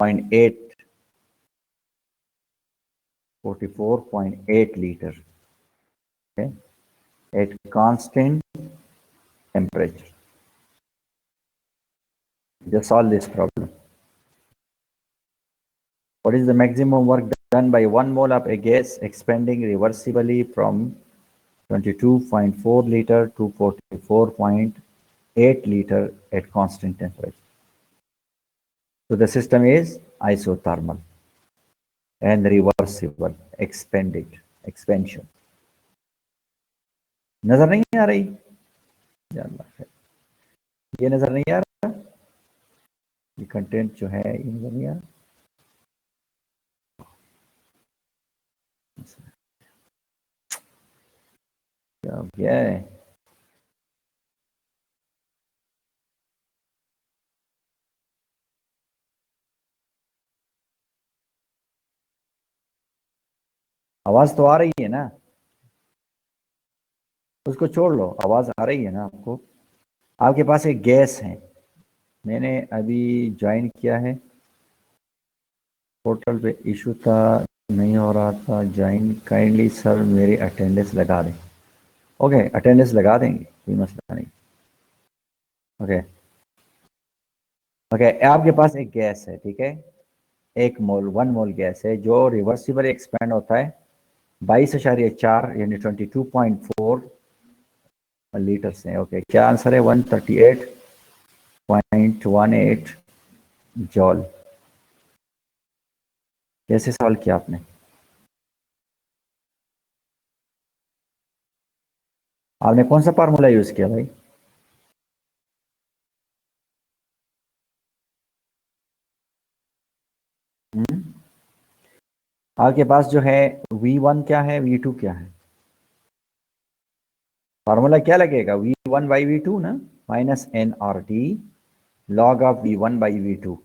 44.8 liter, okay, at constant temperature. Just solve this problem. What is the maximum work done by 1 mole of a gas expanding reversibly from 22.4 liter to 44.8 liter at constant temperature? So the system is isothermal and reversible, expansion. नजर नहीं आ रही? ये नजर नहीं आ रहा? ये content जो है ये नजर नहीं आ रहा? क्या है? आवाज तो आ रही है ना? उसको छोड़ लो, आवाज आ रही है ना आपको? आपके पास एक गैस है, मैंने अभी ज्वाइन किया है, पोर्टल पे इशू था, नहीं हो रहा था ज्वाइन, काइंडली सर मेरी अटेंडेंस लगा दें। ओके, अटेंडेंस लगा देंगे, कोई मसला नहीं। ओके ओके, आपके पास एक गैस है, ठीक है, 1 मोल गैस है जो रिवर्सिबल एक्सपैंड होता है 22.4 यानी 22.4 लीटर से। ओके, क्या आंसर है? 138.18 जॉल। कैसे सॉल्व किया आपने? आपने कौन सा फार्मूला यूज किया भाई? आपके पास जो है V1 क्या है, V2 क्या है? फार्मूला क्या लगेगा? V1/V2 ना, minus NRT log of V1/V2।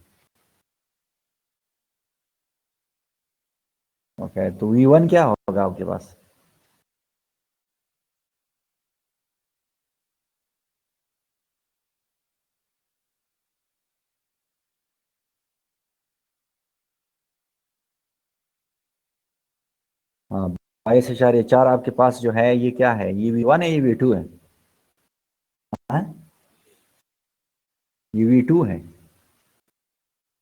Okay, तो V1 क्या होगा आपके पास? हाँ, 22.4 आपके पास जो है ये क्या है? ये V1 है, ये V2 है? हाँ? ये V2 है,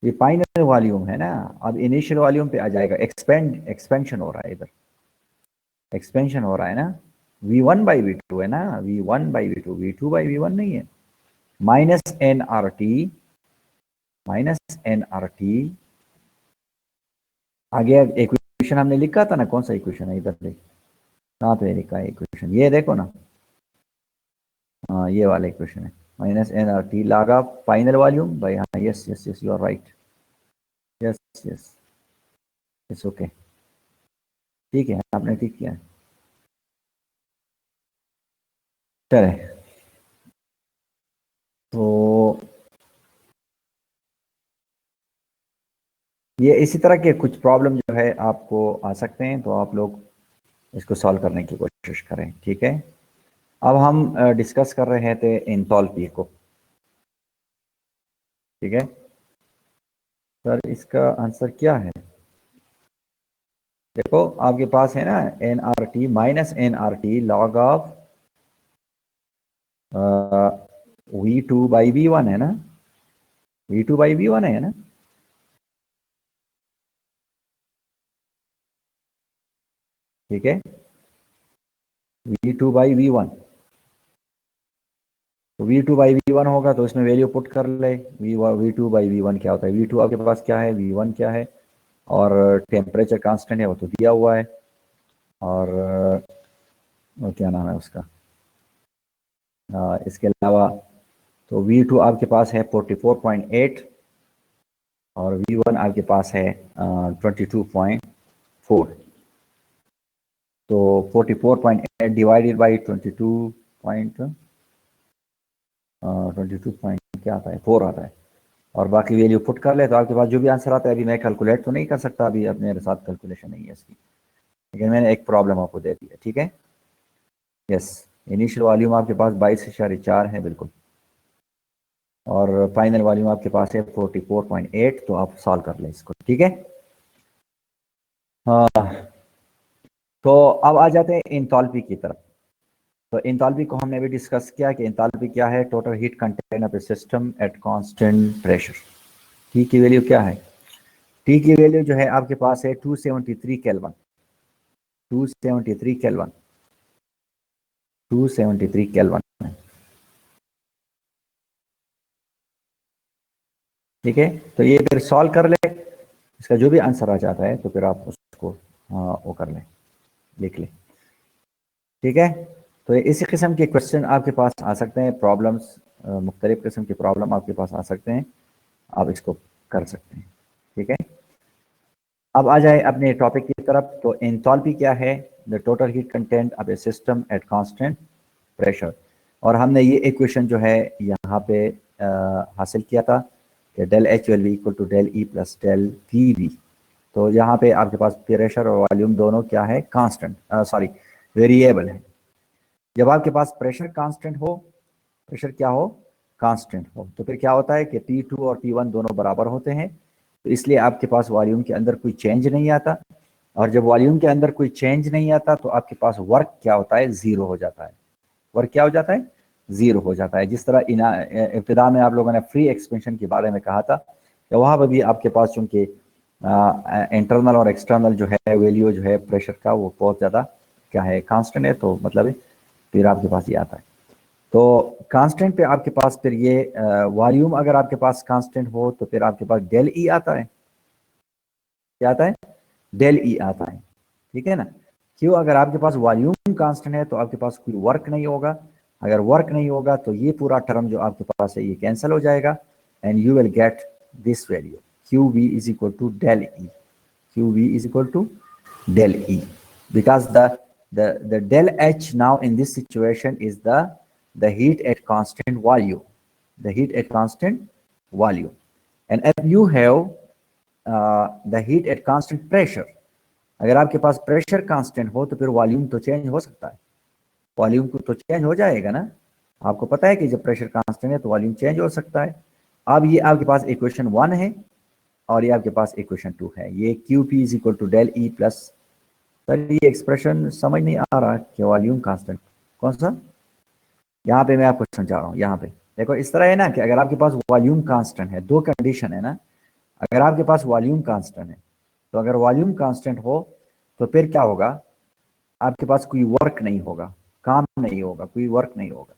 ये फाइनल वॉल्यूम है ना। अब इनिशियल वॉल्यूम पे आ जाएगा, एक्सपेंशन हो रहा है, इधर एक्सपेंशन हो रहा है ना। V1/V2 है ना, V1/V2, V2/V1 नहीं है। माइनस एन आर टी आगे इक्वेशन हमने लिखा था ना, कौन सा इक्वेशन है? इधर देख, कहाँ पे लिखा है इक्वेशन, ये देखो ना। हाँ, ये वाला इक्वेशन है, -nRT लागा फाइनल वॉल्यूम भाई। हाँ, yes yes yes, you are right, yes yes, it's okay, ठीक है, आपने ठीक किया है। चले, तो ये इसी तरह के कुछ प्रॉब्लम जो है आपको आ सकते हैं, तो आप लोग इसको सॉल्व करने की कोशिश करें, ठीक है। अब हम डिस्कस कर रहे थे एंथैल्पी को, ठीक है। सर इसका आंसर क्या है? देखो आपके पास है ना NRT, -nRT log of V2/V1 है ना, V2/V1 है ना, ठीक है, V2/V1। तो V2/V1 होगा तो इसमें वैल्यू पुट कर ले। V2/V1 क्या होता है? V2 आपके पास क्या है, V1 क्या है, और टेम्परेचर कांस्टेंट है वो तो दिया हुआ है, और वो क्या नाम है उसका, इसके अलावा तो V2 आपके पास है 44.8 और V1 आपके पास है 22.4। तो 44.8 डिवाइडेड बाई 22 पॉइंट क्या आता है, 4 आता है, और बाकी वैल्यू पुट कर ले तो आपके पास जो भी आंसर आता है। अभी मैं कैलकुलेट तो नहीं कर सकता, अभी अब मेरे साथ कैलकुलेशन नहीं है इसकी, लेकिन मैंने एक प्रॉब्लम आपको दे दी है, ठीक है। यस, इनिशियल वॉल्यूम आपके पास 22.4 है, बिल्कुल। और फाइनल वॉल्यूम आपके पास है 44.8, तो आप सॉल्व कर लें इसको, ठीक है। हाँ, तो अब आ जाते हैं इंथैल्पी की तरफ। तो इंथैल्पी को हमने भी डिस्कस किया कि इंथैल्पी क्या है, total heat content of a system at constant pressure. T की वैल्यू क्या है, टी की वैल्यू जो है आपके पास है 273 केल्विन, 273 केल्विन, 273 केल्विन, ठीक है। तो ये फिर सॉल्व कर ले, इसका जो भी आंसर आ जाता है तो फिर आप उसको वो कर लें, लिख लें, ठीक है। तो इसी किस्म के क्वेश्चन आपके पास आ सकते हैं, प्रॉब्लम्स, मुख्तलिफ किस्म के प्रॉब्लम आपके पास आ सकते हैं, आप इसको कर सकते हैं, ठीक है। अब आ जाए अपने टॉपिक की तरफ। तो एंथैल्पी क्या है, the total heat content of a system at constant pressure. और हमने ये इक्वेशन जो है यहाँ पे हासिल किया था कि del H will be equal to del E plus del P V. तो यहाँ पे आपके पास प्रेशर और वॉल्यूम दोनों क्या है, कांस्टेंट, सॉरी वेरिएबल है। जब आपके पास प्रेशर कांस्टेंट हो, प्रेशर क्या हो, कांस्टेंट हो, तो फिर क्या होता है कि T2 और T1 दोनों बराबर होते हैं, तो इसलिए आपके पास वॉल्यूम के अंदर कोई चेंज नहीं आता। और जब वॉल्यूम के अंदर कोई चेंज नहीं आता तो आपके पास वर्क क्या होता है, जीरो हो जाता है। वर्क क्या हो जाता है, जीरो हो जाता है। जिस तरह इब्तिदा में आप लोगों ने फ्री एक्सपेंशन के बारे में कहा था कि वहाँ पर भी आपके पास चूंकि इंटरनल और एक्सटर्नल जो है वैल्यू जो है प्रेशर का वो बहुत ज़्यादा क्या है, कांस्टेंट है, तो मतलब फिर आपके पास ये आता है। तो कांस्टेंट पे आपके पास फिर ये वॉल्यूम अगर आपके पास कांस्टेंट हो तो फिर आपके पास डेल ई आता है, क्या आता है, डेल ई आता है, ठीक है ना। क्यों, अगर आपके पास वॉल्यूम कांस्टेंट है तो आपके पास कोई वर्क नहीं होगा। अगर वर्क नहीं होगा तो ये पूरा टर्म जो आपके पास है ये कैंसिल हो जाएगा, and you will get this value Q V is equal to del E, Q V is equal to del E, because the del H now in this situation is the heat at constant volume, the heat at constant volume. And if you have the heat at constant pressure, अगर आपके पास pressure constant हो तो फिर volume तो change हो सकता है, volume को तो चेंज हो जाएगा ना। आपको पता है कि जब प्रेशर कांस्टेंट है तो वॉल्यूम चेंज हो सकता है। अब ये आपके पास इक्वेशन 1 है और ये आपके पास इक्वेशन 2 है, ये Q P is equal to del E plus, sir ये एक्सप्रेशन समझ नहीं आ रहा कि वॉल्यूम कांस्टेंट कौन सा, यहाँ पे मैं आपको समझा रहा हूँ। यहाँ पे देखो इस तरह है ना कि अगर आपके पास वॉल्यूम कांस्टेंट है, दो कंडीशन है ना। अगर आपके पास वॉल्यूम कांस्टेंट है तो अगर वॉल्यूम कांस्टेंट हो तो फिर क्या होगा, आपके पास कोई वर्क नहीं होगा, काम नहीं होगा, कोई वर्क नहीं होगा।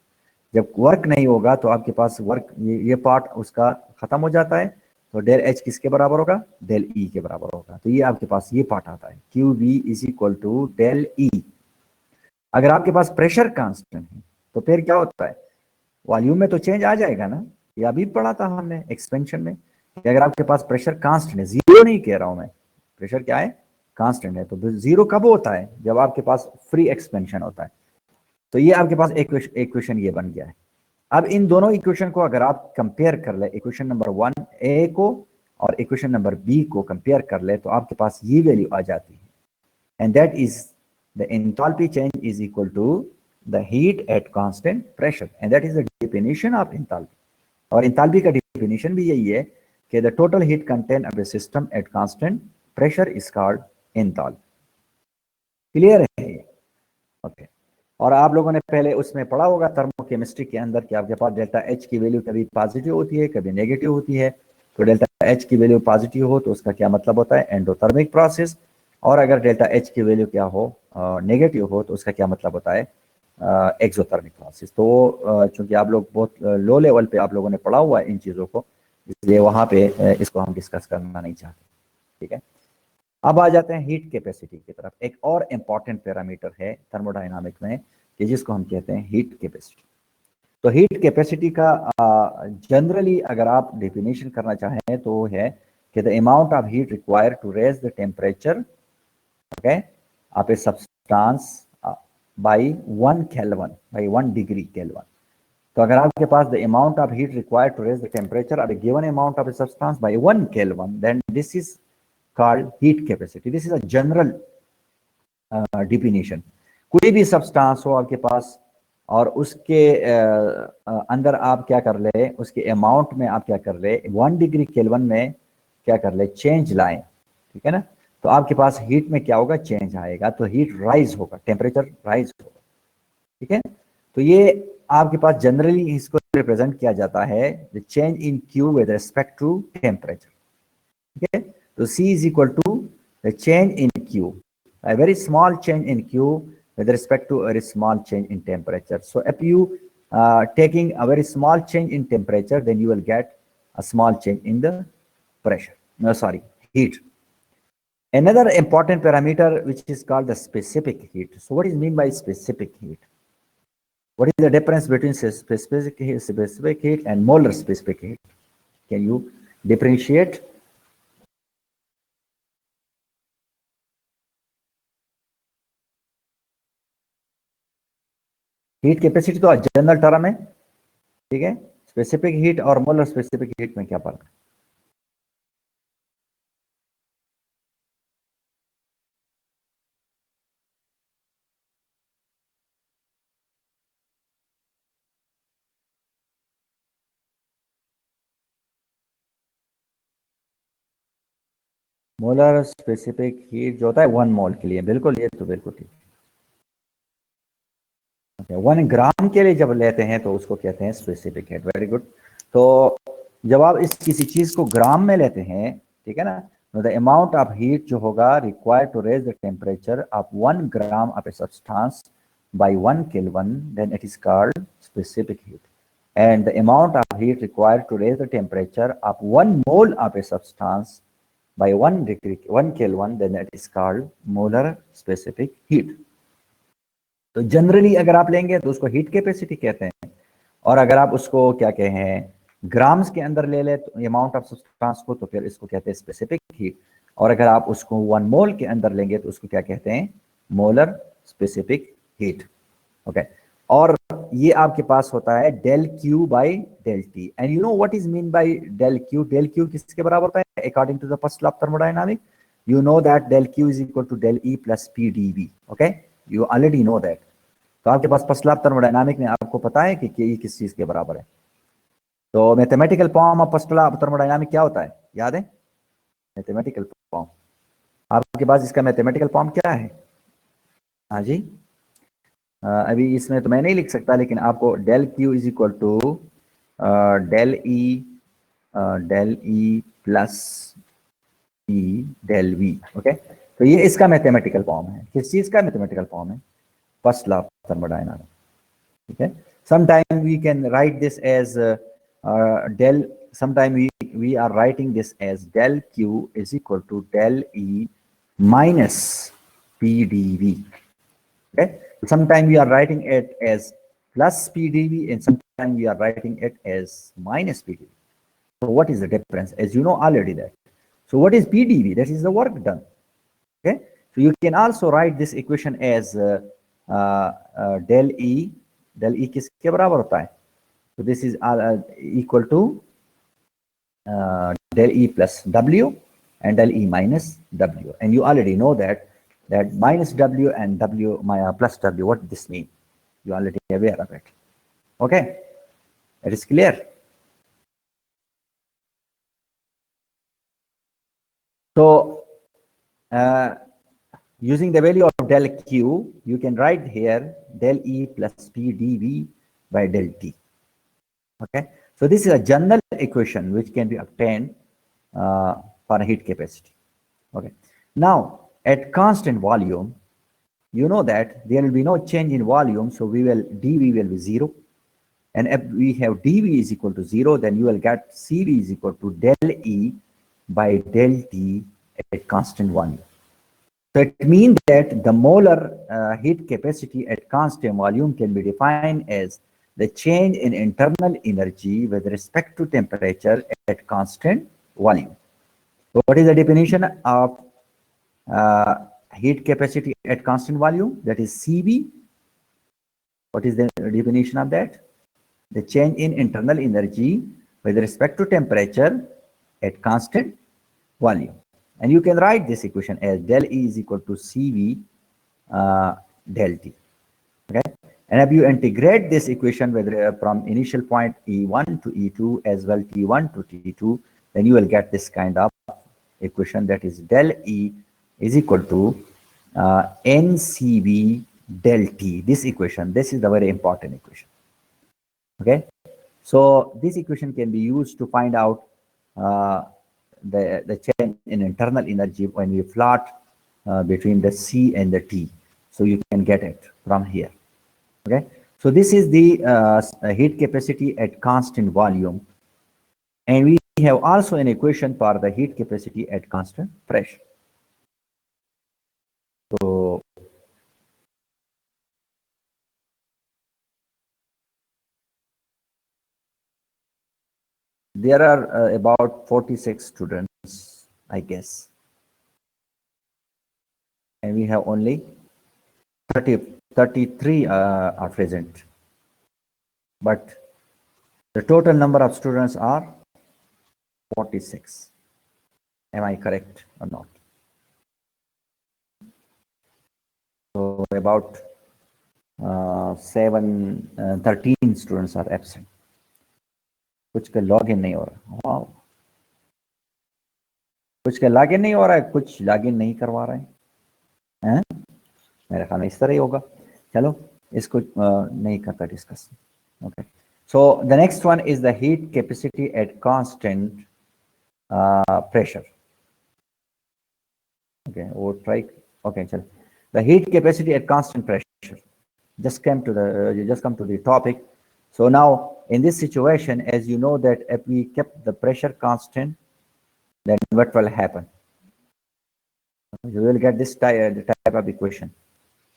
जब वर्क नहीं होगा तो आपके पास वर्क ये पार्ट उसका खत्म हो जाता है, तो डेल एच किसके बराबर होगा, डेल ई के बराबर होगा। तो ये आपके पास ये पार्ट आता है, Q V is equal to del E. अगर आपके पास प्रेशर कांस्टेंट है तो फिर क्या होता है, वॉल्यूम में तो चेंज आ जाएगा ना। ये अभी पढ़ा था हमने एक्सपेंशन में कि अगर आपके पास प्रेशर कांस्टेंट है, जीरो नहीं कह रहा हूं मैं, प्रेशर क्या है, कांस्टेंट है, तो जीरो कब होता है, जब आपके पास फ्री एक्सपेंशन होता है। तो ये आपके पास इक्वेशन ये बन गया है। अब इन दोनों इक्वेशन को अगर आप कंपेयर कर ले, इक्वेशन नंबर 1 ए को और इक्वेशन नंबर बी को कंपेयर कर ले, तो आपके पास ये वैल्यू आ जाती है, and that is the enthalpy change is equal to the heat at constant pressure, and that is the definition of enthalpy. और एंथैल्पी का डेफिनेशन भी यही है कि the total heat content of a system at constant pressure is called enthalpy. Clear है ये, okay. और आप लोगों ने पहले उसमें पढ़ा होगा थर्मोकेमिस्ट्री के अंदर कि आपके पास डेल्टा एच की वैल्यू कभी पॉजिटिव होती है कभी नेगेटिव होती है। तो डेल्टा एच की वैल्यू पॉजिटिव हो तो उसका क्या मतलब होता है, एंडोथर्मिक प्रोसेस। और अगर डेल्टा एच की वैल्यू क्या हो, नेगेटिव हो, तो उसका क्या मतलब होता है, एक्सोथर्मिक प्रोसेस। तो चूंकि आप लोग बहुत लो लेवल पे आप लोगों ने पढ़ा हुआ है इन चीज़ों को, इसलिए वहाँ पे इसको हम डिस्कस करना नहीं चाहते, ठीक है। अब आ जाते हैं हीट कैपेसिटी की तरफ। एक और इंपॉर्टेंट पैरामीटर है थर्मोडायनामिक में कि जिसको हम कहते हैं हीट कैपेसिटी। तो हीट कैपेसिटी का जनरली अगर आप डेफिनेशन करना चाहें तो है कि the amount of heat required to raise the temperature, okay, of a substance by 1 kelvin, by 1 degree kelvin. तो अगर आपके पास the amount of heat required to raise the temperature of a given amount of a substance by 1 kelvin, then this is called heat capacity. This is a general definition. कोई भी substance हो आपके पास, और उसके अंदर आप क्या कर ले, उसके अमाउंट में आप क्या कर ले, 1 डिग्री केल्विन में क्या कर ले, चेंज लाएं, ठीक है ना। तो आपके पास हीट में क्या होगा, चेंज आएगा, तो हीट राइज होगा, टेम्परेचर राइज होगा, ठीक है। तो ये आपके पास जनरली इसको रिप्रेजेंट किया जाता है the change in Q with respect to temperature, ठीक है। तो C is equal to the change in Q, a very small change in Q with respect to a very small change in temperature. So if you taking a very small change in temperature, then you will get a small change in the pressure. No, sorry, heat. Another important parameter which is called the specific heat. So what is mean by specific heat? What is the difference between specific heat and molar specific heat? Can you differentiate? Heat capacity तो general term है, ठीक है। Specific heat और molar specific heat में क्या फर्क है? Molar specific heat जो होता है 1 मोल के लिए, बिल्कुल, ये तो बिल्कुल ठीक है। 1 ग्राम के लिए जब लेते हैं तो उसको कहते हैं स्पेसिफिक हीट। Very good. तो जब आप इस किसी चीज को ग्राम में लेते हैं, ठीक है ना, द अमाउंट ऑफ हीट जो होगा required to raise the temperature of 1 gram of a substance by 1 Kelvin, then it is called specific heat. And the amount of heat required to raise the temperature of 1 mole of a substance by 1 Kelvin, then it is called molar specific heat. तो generally अगर आप लेंगे तो उसको heat capacity कहते हैं, और अगर आप उसको क्या कहें ग्राम्स के अंदर ले ले तो अमाउंट ऑफ सब्सटेंस को, तो फिर इसको कहते हैं स्पेसिफिक हीट। और अगर आप उसको 1 मोल के अंदर लेंगे तो उसको क्या कहते हैं, मोलर स्पेसिफिक हीट। ओके, और ये आपके पास होता है del Q by del T. And you know what is mean by del Q? Del Q किसके बराबर होता है according to the first law of thermodynamic? You know that del Q is equal to del E plus P D V. Okay, you already know that. तो आपके पास first law of thermodynamic में आपको पता है कि ये किस चीज के बराबर है। तो mathematical form of first law of thermodynamic क्या होता है, याद है? मैथमेटिकल फॉर्म, आपके पास इसका मैथमेटिकल फॉर्म क्या है? हाँ जी, अभी इसमें तो मैं नहीं लिख सकता, लेकिन आपको del Q is equal to del E plus E del V. Okay, तो ये इसका मैथमेटिकल फॉर्म है। किस चीज का मैथमेटिकल फॉर्म है? फर्स्ट लॉ ऑफ थर्मोडायनामिक्स, ठीक है। Sometime we can write this as del, sometime we are writing this as del q is equal to del e minus p dv. Okay, sometime we are writing it as plus p dv, and sometime we are writing it as minus p dv. So what is the difference? As you know already that. So what is p dv? That is the work done. Okay, so you can also write this equation as del e, del e किसके बराबर होता है? So this is equal to del e plus w and del e minus w, and you already know that minus w and w plus w, what this mean? You already aware of it. Okay, it is clear. So using the value of del q, you can write here del e plus p dv by del t. Okay, so this is a general equation which can be obtained for heat capacity. Okay, now at constant volume, you know that there will be no change in volume, so dv will be 0. And if we have dv is equal to 0, then you will get cv is equal to del e by del t at constant volume. So it means that the molar heat capacity at constant volume can be defined as the change in internal energy with respect to temperature at constant volume. So what is the definition of heat capacity at constant volume? That is Cv. What is the definition of that? The change in internal energy with respect to temperature at constant volume. And you can write this equation as del E is equal to Cv del T. Okay, And if you integrate this equation with, from initial point E1 to E2 as well T1 to T2, then you will get this kind of equation, that is del E is equal to NCV del T. This equation, this is the very important equation. Okay, so this equation can be used to find out the change in internal energy when we plot between the C and the T. So you can get it from here. Okay, so this is the heat capacity at constant volume, and we have also an equation for the heat capacity at constant pressure. So there are about 46 students, I guess, and we have only 33 are present, but the total number of students are 46. Am I correct or not? So about 13 students are absent. कुछ का login नहीं हो रहा, wow, कुछ का login नहीं हो रहा है, कुछ लॉगिन नहीं करवा रहे हैं, मेरे ख्याल में इस तरह ही होगा. चलो इसको नहीं करता discuss. Okay, so the next one is the heat capacity at constant pressure. Okay, we'll try. Okay, chalo. The heat capacity at constant pressure. Just come to the topic. So now in this situation, as you know that if we kept the pressure constant, then what will happen? You will get this type of equation.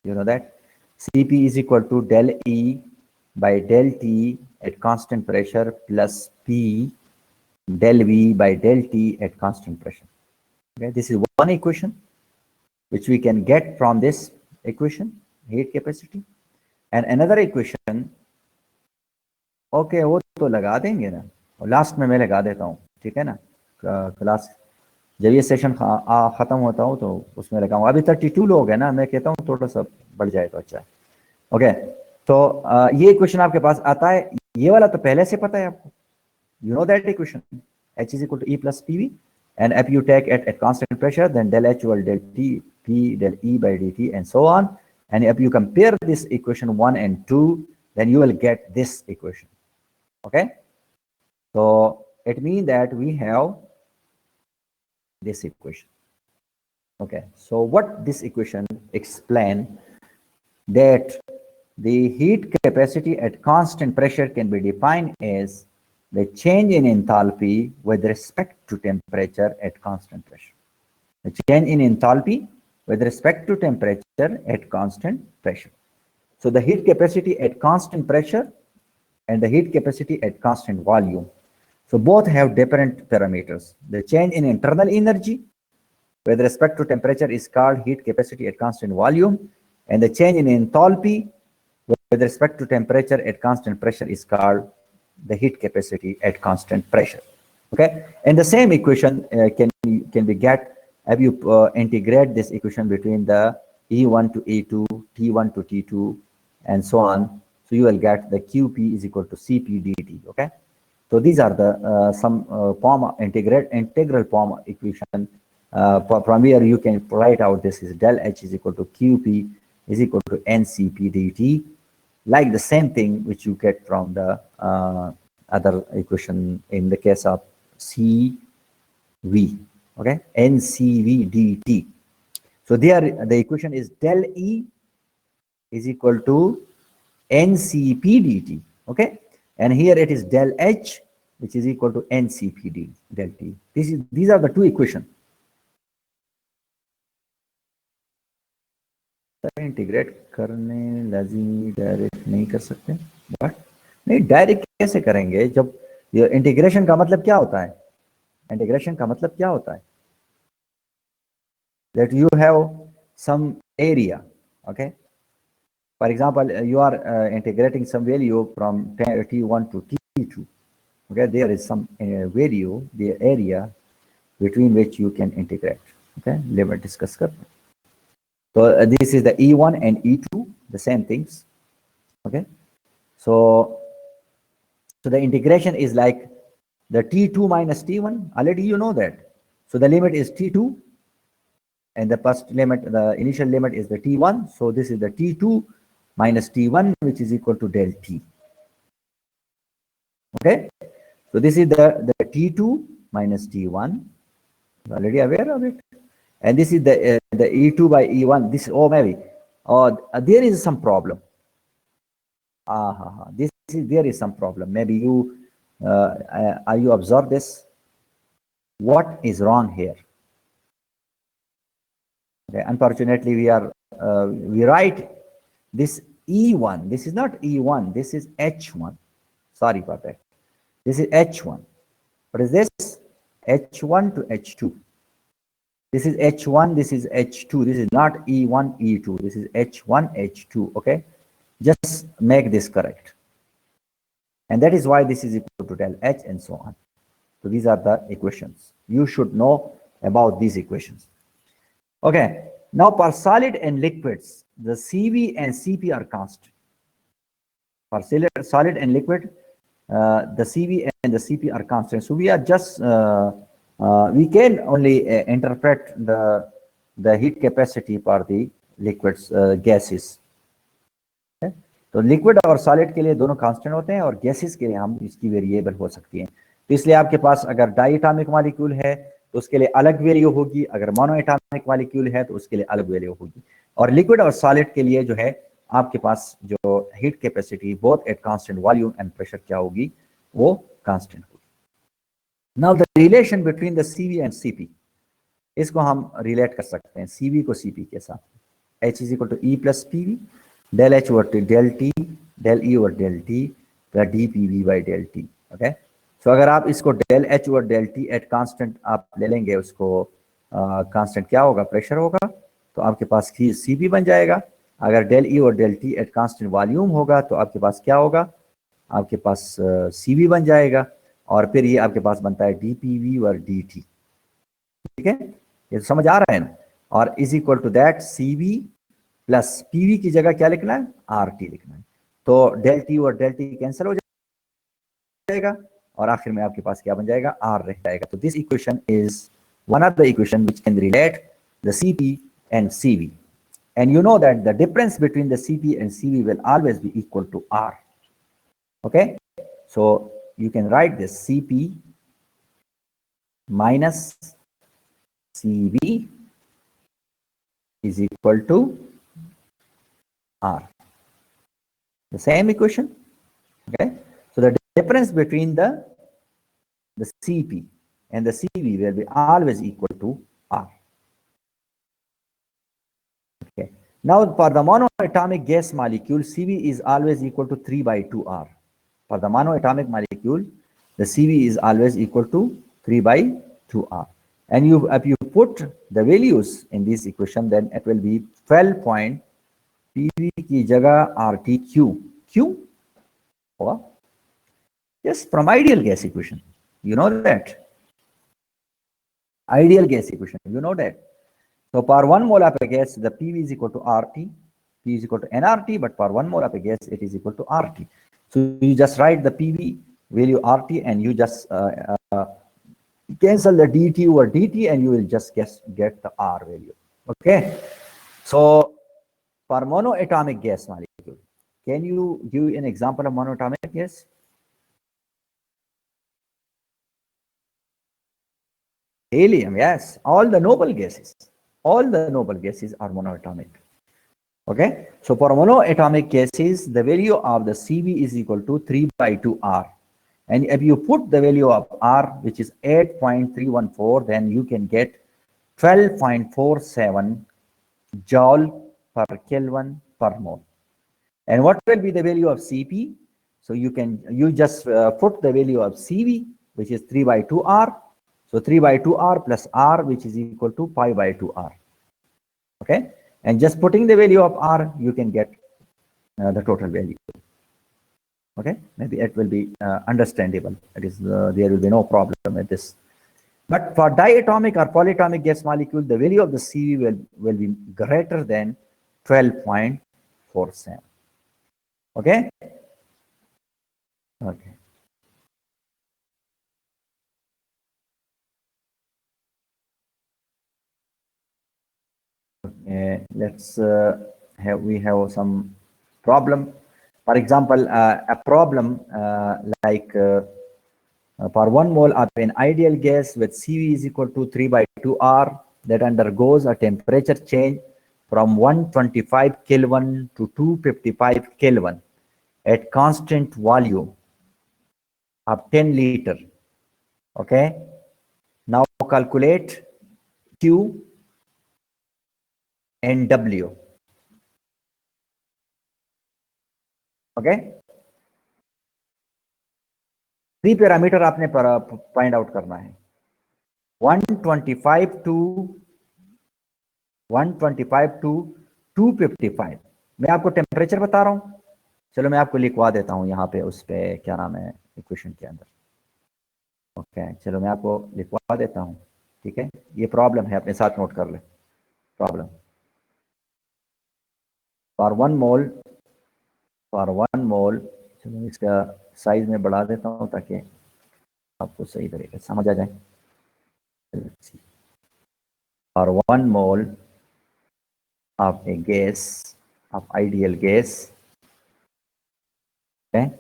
You know that Cp is equal to del E by del T at constant pressure plus P del V by del T at constant pressure. Okay, this is one equation which we can get from this equation, heat capacity. And another equation, okay, वो तो लगा देंगे ना, और last में मैं लगा देता हूँ, ठीक है ना, क्लास जब ये सेशन खत्म होता हूँ तो उसमें लगाऊंगा. अभी 32 लोग हैं ना, मैं कहता हूँ थोड़ा सा बढ़ जाए तो अच्छा है. ओके, तो ये इक्वेशन आपके पास आता है, ये वाला तो पहले से पता है आपको, you know that equation, H is equal to E plus PV, and if you take it at constant pressure, then del H will del T, P del E by dt, and so on. And if you compare this equation 1 and 2, then you will get this equation. Okay, so it means that we have this equation. Okay, so what this equation explain, that the heat capacity at constant pressure can be defined as the change in enthalpy with respect to temperature at constant pressure. The change in enthalpy with respect to temperature at constant pressure. So the heat capacity at constant pressure and the heat capacity at constant volume. So both have different parameters. The change in internal energy with respect to temperature is called heat capacity at constant volume, and the change in enthalpy with respect to temperature at constant pressure is called the heat capacity at constant pressure. Okay, and the same equation can be get if you integrate this equation between the E1 to E2, T1 to T2, and so on. So you will get the QP is equal to CP dt. Okay, so these are the some form integral form equation. From here you can write out this is del H is equal to QP is equal to NCP dt, like the same thing which you get from the other equation in the case of CV. Okay, NCV dt. So there the equation is del E is equal to NCP dt. Okay, and here it is del H which is equal to NCP del T. These are the two equations. Integrate करने लाजिमी direct नहीं कर सकते, but नहीं direct कैसे करेंगे, जब ये integration का मतलब क्या होता है, इंटीग्रेशन का मतलब क्या होता है, that you have some area. Okay, for example you are integrating some value from T1 to T2. Okay, there is some value, the area between which you can integrate. Okay, let's discuss. So this is the E1 and E2, the same things. Okay, so the integration is like the T2 minus T1. Already you know that. So the limit is T2, and the first limit, the initial limit is the T1. So this is the T2 minus T1, which is equal to del T. Okay, so this is the T2 minus T1. Already aware of it. And this is the E2 by E1. This, oh, maybe there is some problem. There is some problem. Maybe you you observe this. What is wrong here? Okay, unfortunately, we write this E1. This is not E1. This is H1. Sorry for that. This is H1. What is this? H1 to H2. This is H1. This is H2. This is not E1, E2. This is H1, H2. Okay. Just make this correct. And that is why this is equal to del H and so on. So these are the equations. You should know about these equations. Okay. Now for solid and liquids, the CV and CP are constant. For solid and liquid, the CV and the CP are constant. So we are just, we can only interpret the heat capacity for the liquids, gases. तो liquid और solid के लिए दोनों constant होते हैं और gases के लिए हम इसकी वेरिएबल हो सकती हैं। तो इसलिए आपके पास अगर डाई एटॉमिक मॉलिक्यूल है तो उसके लिए अलग वैल्यू होगी, अगर मोनो एटॉमिक मॉलिक्यूल है तो उसके लिए अलग वैल्यू होगी। और लिक्विड और सॉलिड के लिए जो है आपके पास जो heat capacity both at constant volume and pressure क्या होगी, वो कांस्टेंट होगी। Now the relation between the CV and CP, इसको हम रिलेट कर सकते हैं सीवी को सीपी के साथ। H is equal to E plus PV, del H over del T, del E over del T, dPV by del T. Okay, so अगर आप इसको del H over del T at constant आप ले लेंगे, उसको constant क्या होगा, pressure होगा, तो आपके पास CP बन जाएगा। अगर del E over del T at constant volume होगा तो आपके पास क्या होगा, आपके पास CV बन जाएगा, और फिर ये आपके पास बनता है dPV और dt। ठीक है, ये समझ आ रहा है ना। और is equal to that CV plus PV की जगह क्या लिखना है, RT लिखना है। तो del T और del T कैंसिल हो जाएगा और आखिर में आपके पास क्या बन जाएगा, R रह जाएगा। तो this equation is one of the equation which can relate the CP and CV, and you know that the difference between the CP and CV will always be equal to R. Okay, so you can write this CP minus CV is equal to R. The same equation. Okay, so the difference between the CP and the CV will be always equal to R. Okay, now for the monoatomic gas molecule, CV is always equal to 3 by 2R. For the monoatomic molecule, the CV is always equal to 3 by 2R. And if you put the values in this equation, then it will be 12. PV की जगह RT क्यों होगा? Yes, from ideal gas equation, you know that. Ideal gas equation, you know that. So for 1 mole of a gas, the PV is equal to RT, P is equal to nRT, but for 1 mole of a gas, it is equal to RT. So you just write the PV value RT and you just cancel the dt over dt and you will just get the R value. Okay, so for monoatomic gas molecule, can you give an example of monoatomic gas? Helium, yes. All the noble gases are monoatomic. Okay, so for monoatomic gases, the value of the CV is equal to 3 by 2R. And if you put the value of R, which is 8.314, then you can get 12.47 joule per Kelvin per mole. And what will be the value of CP? So you just put the value of CV, which is 3 by 2R. So 3 by 2R plus R, which is equal to pi by 2R. Okay, and just putting the value of R, you can get the total value. Okay, maybe it will be understandable. It is there will be no problem with this. But for diatomic or polyatomic gas molecule, the value of the CV will be greater than 12.47. Okay okay let's have we have some problem. For example, a problem like for 1 mole of an ideal gas with CV is equal to 3 by 2 R that undergoes a temperature change from 125 Kelvin to 255 Kelvin at constant volume of 10 liter. Okay. Now calculate Q and W. Okay. 3 parameter आपने find out करना है. 125 to 255. मैं आपको temperature बता रहा हूं. चलो मैं आपको लिखवा देता हूं यहां पे उस पे क्या नाम है इक्वेशन के अंदर. ओके चलो मैं आपको लिखवा देता हूं. ठीक है ये प्रॉब्लम है अपने साथ नोट कर ले. प्रॉब्लम फॉर 1 मोल चलो इसका साइज में बढ़ा देता हूं ताकि आपको सही तरीके से समझ आ जाए. For 1 mole of a gas of ideal gas, okay,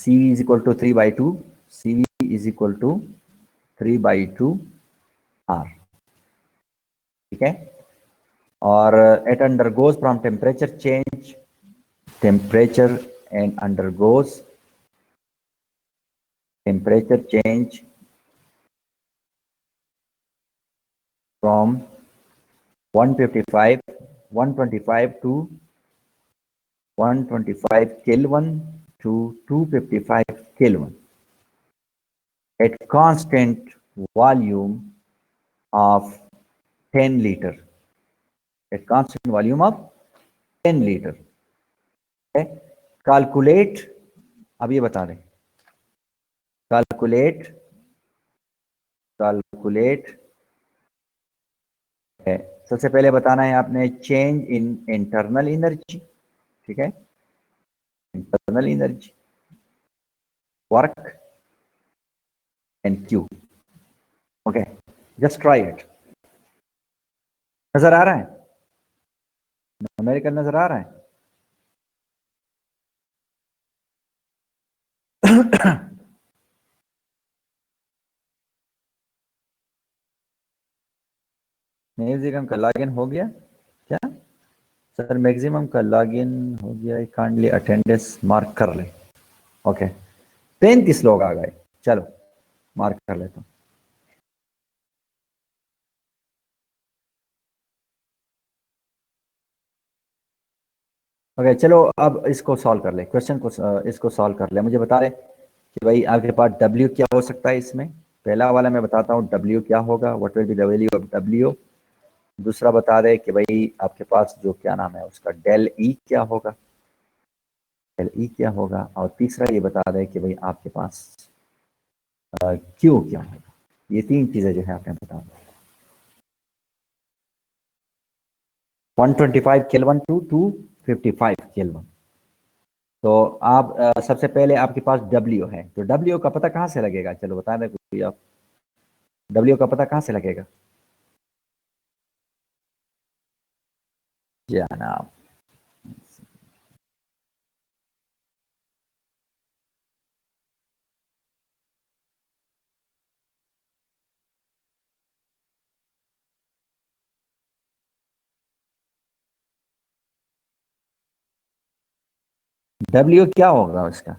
CV is equal to 3 by 2. CV is equal to 3 by 2 R. ठीक है. और it undergoes from temperature change, temperature and undergoes temperature change from 125 to 125 Kelvin to 255 Kelvin at constant volume of 10 liter. At constant volume of 10 liter. Okay. Calculate. अब ये बता दें. Calculate. सबसे पहले बताना है आपने चेंज इन इंटरनल एनर्जी. ठीक है. Internal energy, work and Q. Okay just try it. नजर आ रहा है. अमेरिकन नजर आ रहा है. मैक्सिमम का लॉगिन हो गया क्या सर? मैक्सिमम का लॉगिन हो गया. काइंडली अटेंडेंस मार्क कर ले. ओके 33 लोग आ गए. चलो मार्क कर लेता हूँ. ओके चलो अब इसको सॉल्व कर ले. क्वेश्चन को इसको सॉल्व कर ले. मुझे बता रहे कि भाई आपके पास W क्या हो सकता है इसमें. पहला वाला मैं बताता हूँ W क्या होगा. What will be the value of W. दूसरा बता रहे कि भाई आपके पास जो क्या नाम है उसका डेल E क्या होगा. डेल E क्या होगा. और तीसरा ये बता रहे कि भाई आपके पास Q क्या होगा. ये 3 चीजें जो है आपने बता दी. 125 केल्विन टू 255 केल्विन. तो आप सबसे पहले आपके पास W है. तो W का पता कहाँ से लगेगा. चलो बता दें कुछ आप. W का पता कहाँ से लगेगा जनाब. W क्या होगा उसका.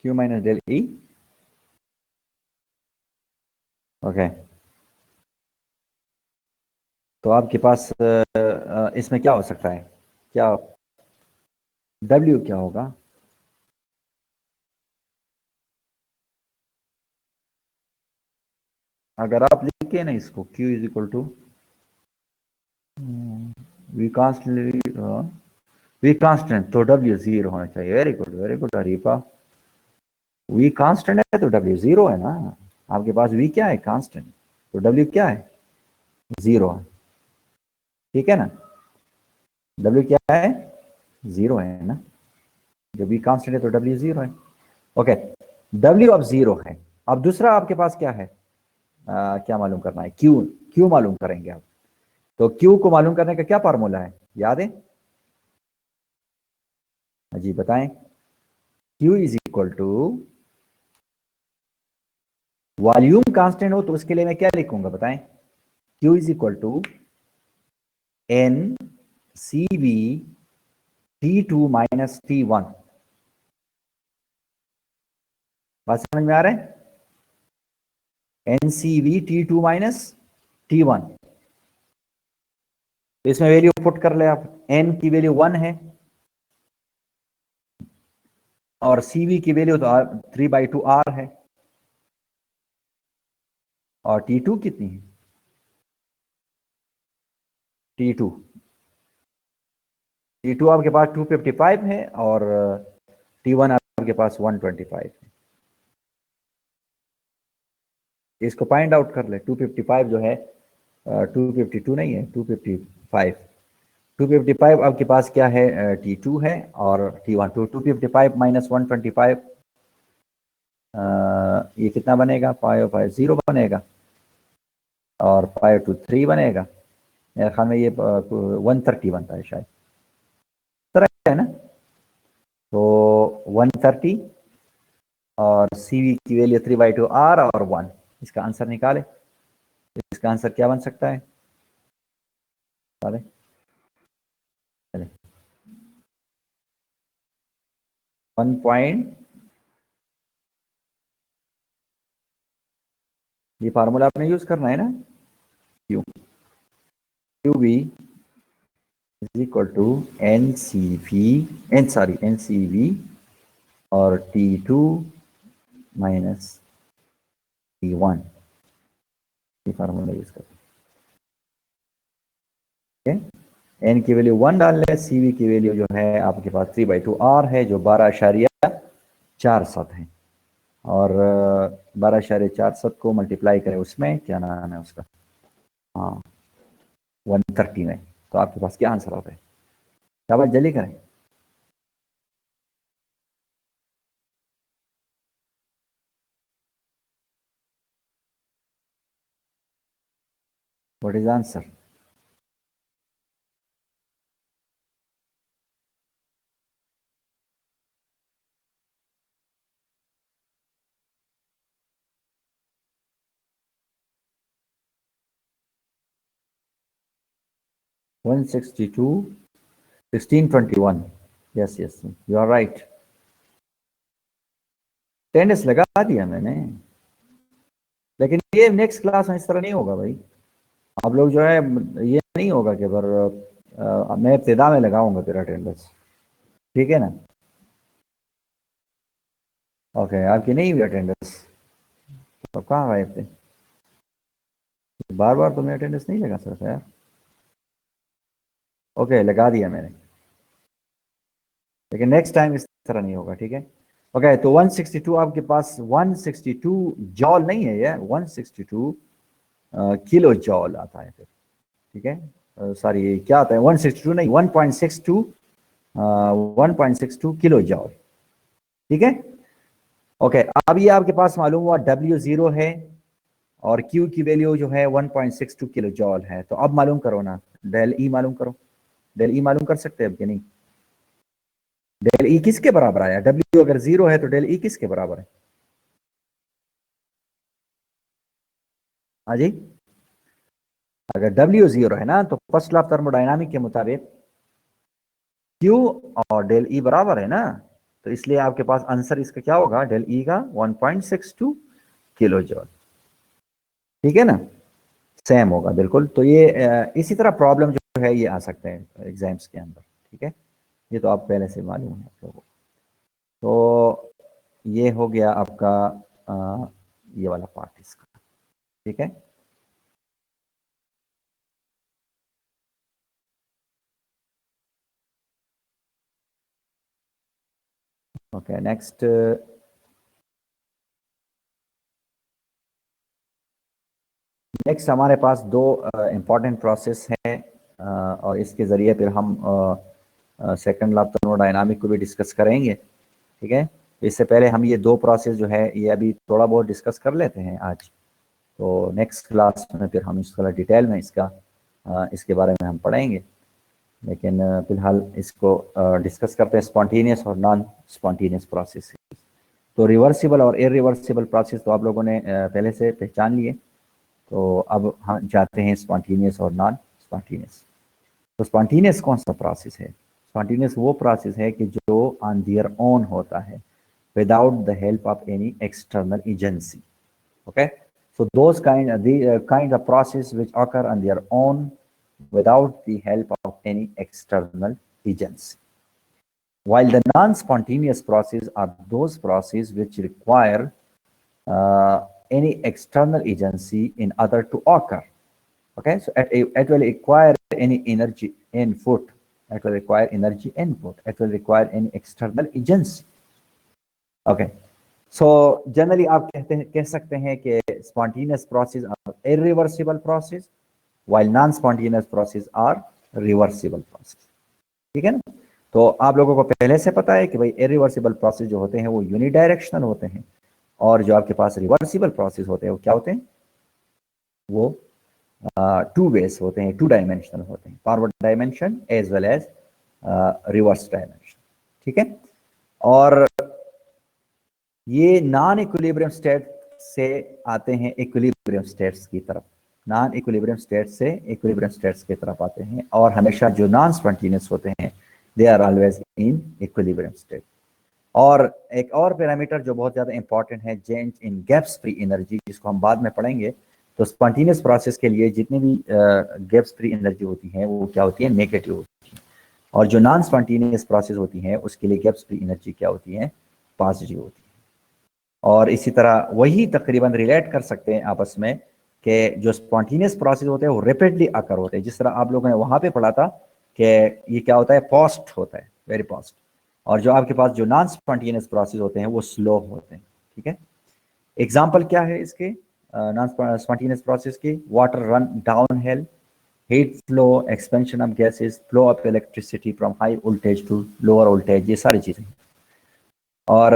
Q minus del E. Okay तो आपके पास इसमें क्या हो सकता है. क्या W क्या होगा. अगर आप लिखे ना इसको Q is equal to V constant, तो W जीरो होना चाहिए। Very good Harifa. V constant है तो W जीरो है ना। आपके पास V क्या है? कांस्टेंट। तो W क्या है? जीरो है। ठीक है ना। W क्या है? जीरो है ना। जब V कांस्टेंट है तो W जीरो है। ओके, W अब जीरो है। अब दूसरा आपके पास क्या है? क्या मालूम करना है? Q मालूम करेंगे आप। तो Q को मालूम करने का क्या फार्मूला है, याद है? जी बताएं। Q is equal to, volume constant हो तो उसके लिए मैं क्या लिखूंगा बताएं? Q is equal to N C V T2 minus T1। बात समझ में आ रहा है? N C V T2 minus T1। तो इसमें वैल्यू पुट कर ले आप। एन की वैल्यू 1 है और CV की वैल्यू तो 3/2 R है। और T2 कितनी है? T2 T2 आपके पास 255 है और T1 आपके पास 125 है। इसको फाइंड आउट कर ले। 255 जो है 252 नहीं है, 255। 255 आपके पास क्या है? T2 है और T1। 255 माइनस 125, ये कितना बनेगा? 550 बनेगा और 523 बनेगा। मेरे ख्याल में ये 130 बनता है शायद, तरह है ना। तो 130 और CV की वैल्यू 3/2 R और 1। इसका आंसर निकाले। इसका आंसर क्या बन सकता है? चले चले 1 पॉइंट, ये फार्मूला आपने यूज करना है ना। Q Q B is equal to N C V और T2 माइनस T1। ये फार्मूला यूज कर, एन की वैल्यू 1 डाल ले। CV की वैल्यू जो है आपके पास 3/2 R है, जो 12.47 है। और 12.47 को मल्टीप्लाई करें उसमें, क्या नाम है उसका, हाँ 130 में, तो आपके पास क्या आंसर आता है? शाबाश, जल्दी करें। What is answer? 162 1621। Yes yes, you are right. Tennis लगा दिया मैंने, लेकिन ये नेक्स्ट क्लास में इस तरह नहीं होगा भाई। आप लोग जो है, ये नहीं होगा कि पर मैं इब्तिदा में लगाऊंगा तेरा अटेंडेंस। ठीक है ना। ओके, आपकी नहीं हुई अटेंडेंस तो कहाँ गए थे? बार बार तो मैं अटेंडेंस नहीं लगा सकता यार। ओके, लगा दिया मैंने, लेकिन नेक्स्ट टाइम इस तरह नहीं होगा, ठीक है। ओके, तो 162 आपके पास 162 जॉल नहीं है, ये 162 किलो जॉल आता है फिर। ठीक है, सॉरी क्या आता है? 162 नहीं, 1.62 1.62 किलो जॉल। ठीक है। ओके, अब ये आपके पास मालूम हुआ W जीरो है और Q की वैल्यू जो है 1.62 किलो जॉल है। तो अब मालूम करो ना, डेल E मालूम करो। डेल E मालूम कर सकते हैं अब कि नहीं? डेल E किसके बराबर आया? W अगर जीरो है तो डेल E किसके बराबर है? हाँ जी, अगर W जीरो है ना तो फर्स्ट लॉ ऑफ थर्मोडायनामिक के मुताबिक Q और डेल E बराबर है ना। तो इसलिए आपके पास आंसर इसका क्या होगा? डेल E का 1.62 किलो जॉल। ठीक है ना, सेम होगा बिल्कुल। तो ये इसी तरह प्रॉब्लम जो है ये आ सकते हैं एग्जाम्स के अंदर। ठीक है, ये तो आप पहले से मालूम है आप लोगों को। तो ये हो गया आपका ये वाला पार्ट इसका। ठीक है। ओके, नेक्स्ट हमारे पास दो इम्पॉर्टेंट प्रोसेस हैं और इसके ज़रिए फिर हम सेकंड लॉ ऑफ थर्मोडायनामिक को भी डिस्कस करेंगे। ठीक है, इससे पहले हम ये दो प्रोसेस जो है ये अभी थोड़ा बहुत डिस्कस कर लेते हैं आज, तो नेक्स्ट क्लास में फिर हम इसका डिटेल में इसके बारे में हम पढ़ेंगे। लेकिन फिलहाल इसको डिस्कस करते हैं स्पॉन्टेनियस और नॉन स्पॉन्टेनियस प्रोसेस। तो रिवर्सिबल और इरिवर्सिबल प्रोसेस तो आप लोगों ने पहले से पहचान लिए, तो अब हम जाते हैं स्पॉन्टेनियस और नॉन स्पॉन्टेनियस। तो स्पॉन्टेनियस कौन सा प्रोसेस है? स्पॉन्टेनियस वो प्रोसेस है कि जो ऑन देयर ओन होता है, without the help of any external agency. Okay, so those kind of process which occur on their own without the help of any external agency. While the non-spontaneous process are those processes which require any external agency in order to occur. Okay, so it will require any energy input. It will require energy input. It will require any external agency. Okay, so generally आप कह सकते हैं कि spontaneous process are irreversible process, while non-spontaneous process are reversible process. ठीक है ना? तो आप लोगों को पहले से पता है कि भाई irreversible process जो होते हैं वो यूनिडायरेक्शनल होते हैं, और जो आपके पास रिवर्सिबल प्रोसेस होते हैं वो क्या होते हैं? वो टू वेज होते हैं, टू डायमेंशनल होते हैं, forward dimension as well as reverse dimension. ठीक है, और ये नॉन इक्विलिब्रियम स्टेट से आते हैं इक्विलिब्रियम स्टेट्स की तरफ, नॉन इक्विलिब्रियम स्टेट से इक्विलिब्रियम स्टेट्स की तरफ आते हैं, और हमेशा जो नॉन स्पॉन्टेनियस होते हैं they are always in equilibrium state. और एक और पैरामीटर जो बहुत ज्यादा इंपॉर्टेंट है, change in Gibbs free energy, जिसको हम बाद में पढ़ेंगे। तो स्पॉन्टेनियस प्रोसेस के लिए जितनी भी गैप्स फ्री एनर्जी होती है वो क्या होती है? नेगेटिव होती है, और जो नॉन स्पॉन्टेनियस प्रोसेस होती है उसके लिए गैप्स फ्री एनर्जी क्या होती है? पॉजिटिव होती है। और इसी तरह वही तकरीबन रिलेट कर सकते हैं आपस में कि जो स्पॉन्टेनियस प्रोसेस होते हैं वो रैपिडली आकर होते हैं, जिस तरह आप लोगों ने वहां पे पढ़ा था कि ये क्या होता है? फास्ट होता है, वेरी फास्ट। और जो आपके पास जो नॉन स्पॉन्टेनियस प्रोसेस होते हैं वो स्लो होते हैं। ठीक है, एग्जाम्पल क्या है इसके नॉन स्पॉन्टेनियस प्रोसेस की? Water run down hill, heat flow, expansion of gases, flow of electricity from high voltage to lower voltage, ये सारी चीजें। और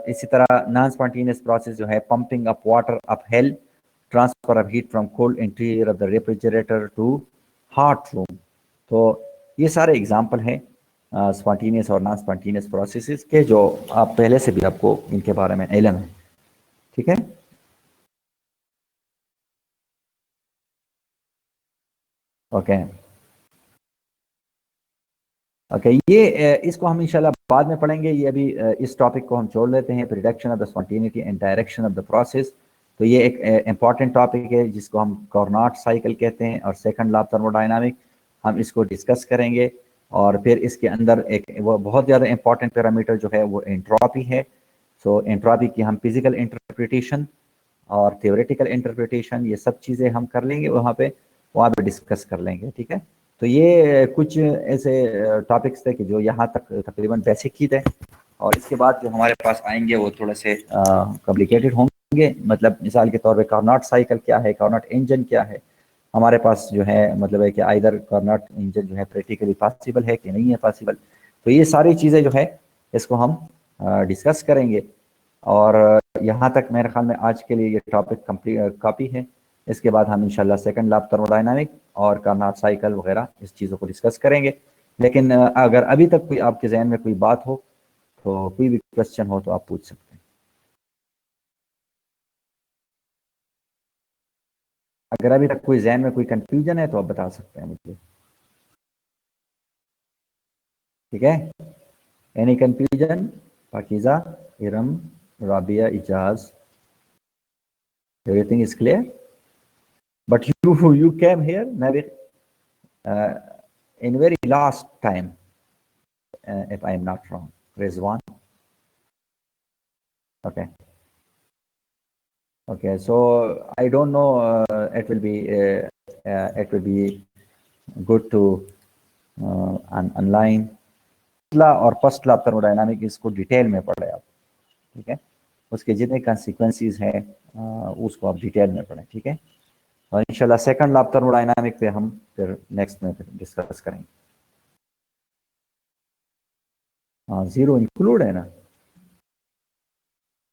इसी तरह नॉन स्पॉन्टेनियस प्रोसेस जो है, pumping up water up hill, transfer of heat from cold interior of the refrigerator to hot room. तो ये सारे एग्जाम्पल हैं स्पॉन्टेनियस और नॉन स्पॉन्टेनियस प्रोसेसेस के, जो आप पहले से भी आपको इनके बारे में इल्म है। ठीक है, ओके ओके, ये इसको हम इंशाल्लाह बाद में पढ़ेंगे। ये अभी इस टॉपिक को हम छोड़ लेते हैं, prediction of the spontaneity and direction of the process. तो ये एक इंपॉर्टेंट टॉपिक है जिसको हम कार्नोट साइकिल कहते हैं, और सेकंड लॉ ऑफ थर्मोडायनामिक हम इसको डिस्कस करेंगे। और फिर इसके अंदर एक वो बहुत ज़्यादा इंपॉर्टेंट पैरामीटर जो है वो एंट्रोपी है। सो एंट्रोपी की हम फिजिकल इंटरप्रिटेशन और थियोरेटिकल इंटरप्रिटेशन ये सब चीज़ें हम कर लेंगे, वहाँ पे डिस्कस कर लेंगे। ठीक है, तो ये कुछ ऐसे टॉपिक्स थे कि जो यहाँ तक तकरीबन बेसिक ही थे, और इसके बाद जो हमारे पास आएंगे वो थोड़े से कॉम्प्लिकेटेड होंगे। मतलब मिसाल के तौर पे कार्नोट साइकिल क्या है, कार्नोट इंजन क्या है, हमारे पास जो है मतलब है कि आइदर कार्नोट इंजन जो है प्रैक्टिकली पॉसिबल है कि नहीं है पॉसिबल। तो ये सारी चीज़ें जो है इसको हम डिस्कस करेंगे। और यहाँ तक मेरे ख्याल में आज के लिए ये टॉपिक कंप्लीट काफ़ी है। इसके बाद हम इंशाल्लाह सेकंड लॉ ऑफ थर्मोडायनामिक और कार्नोट साइकिल वगैरह इस चीज़ों को डिस्कस करेंगे। लेकिन अगर अभी तक कोई आपके जहन में कोई बात हो, तो कोई भी क्वेश्चन हो तो आप पूछ सकते हैं। अगर अभी तक कोई जहन में कोई कंफ्यूजन है तो आप बता सकते हैं मुझे। ठीक है, any confusion? Pakiza, Iram, Rabia, Ijaz, everything is clear? But you came here maybe in very last time, if I am not wrong. Rizwan. Okay. Okay, so I don't know. It will be good to online ला और first ला thermodynamic इसको detail में पढ़े आप, ठीक है। उसके जितने consequences हैं उसको आप डिटेल में पढ़ें, ठीक है। और इंशाल्लाह सेकंड ला थर्मोडायनामिक पे हम फिर नेक्स्ट में फिर डिस्कस करेंगे। हाँ, जीरो इंक्लूड है ना,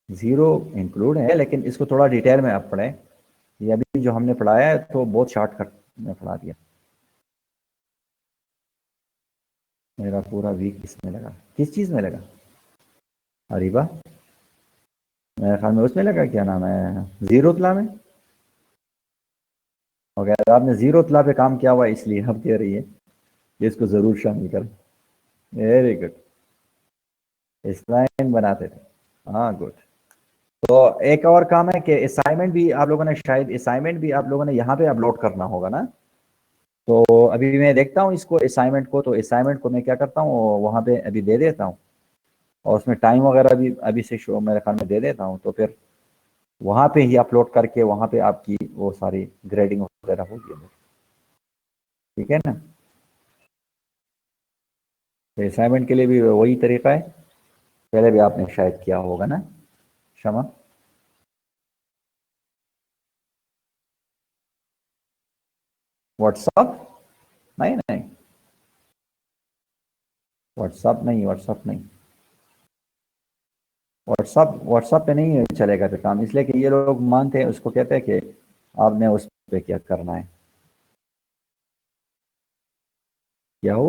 जीरो इंक्लूड है, लेकिन इसको थोड़ा डिटेल में आप पढ़ें। ये अभी जो हमने पढ़ाया है तो बहुत शॉर्टकट में पढ़ा दिया। मेरा पूरा वीक इसमें लगा, किस चीज़ में लगा? अरीबा, मेरे ख्याल में उसमें लगा, क्या नाम है, जीरो तला में। और अगर आपने जीरो तला पे काम किया हुआ है इसलिए आप कह रही है कि इसको ज़रूर शामिल करें। वेरी गुड, स्लाइड बनाते थे, हाँ गुड। तो एक और काम है कि असाइनमेंट भी आप लोगों ने शायद असाइनमेंट भी आप लोगों ने यहाँ पे अपलोड करना होगा ना। तो अभी मैं देखता हूँ इसको असाइनमेंट को, तो असाइनमेंट को मैं क्या करता हूँ वहाँ पे अभी दे देता हूँ, और उसमें टाइम वगैरह भी अभी से शो मेरे ख्याल में दे देता हूँ, तो फिर वहाँ पे ही अपलोड करके वहाँ पे आपकी वो सारी ग्रेडिंग वगैरह होगी, ठीक है ना। तो असाइनमेंट के लिए भी वही तरीका है, पहले भी आपने शायद किया होगा ना शमा। व्हाट्सअप, नहीं नहीं, व्हाट्सअप नहीं, व्हाट्सअप पे नहीं चलेगा फिर काम, इसलिए कि ये लोग मानते हैं, उसको कहते हैं कि आपने उस पे क्या करना है, क्या हो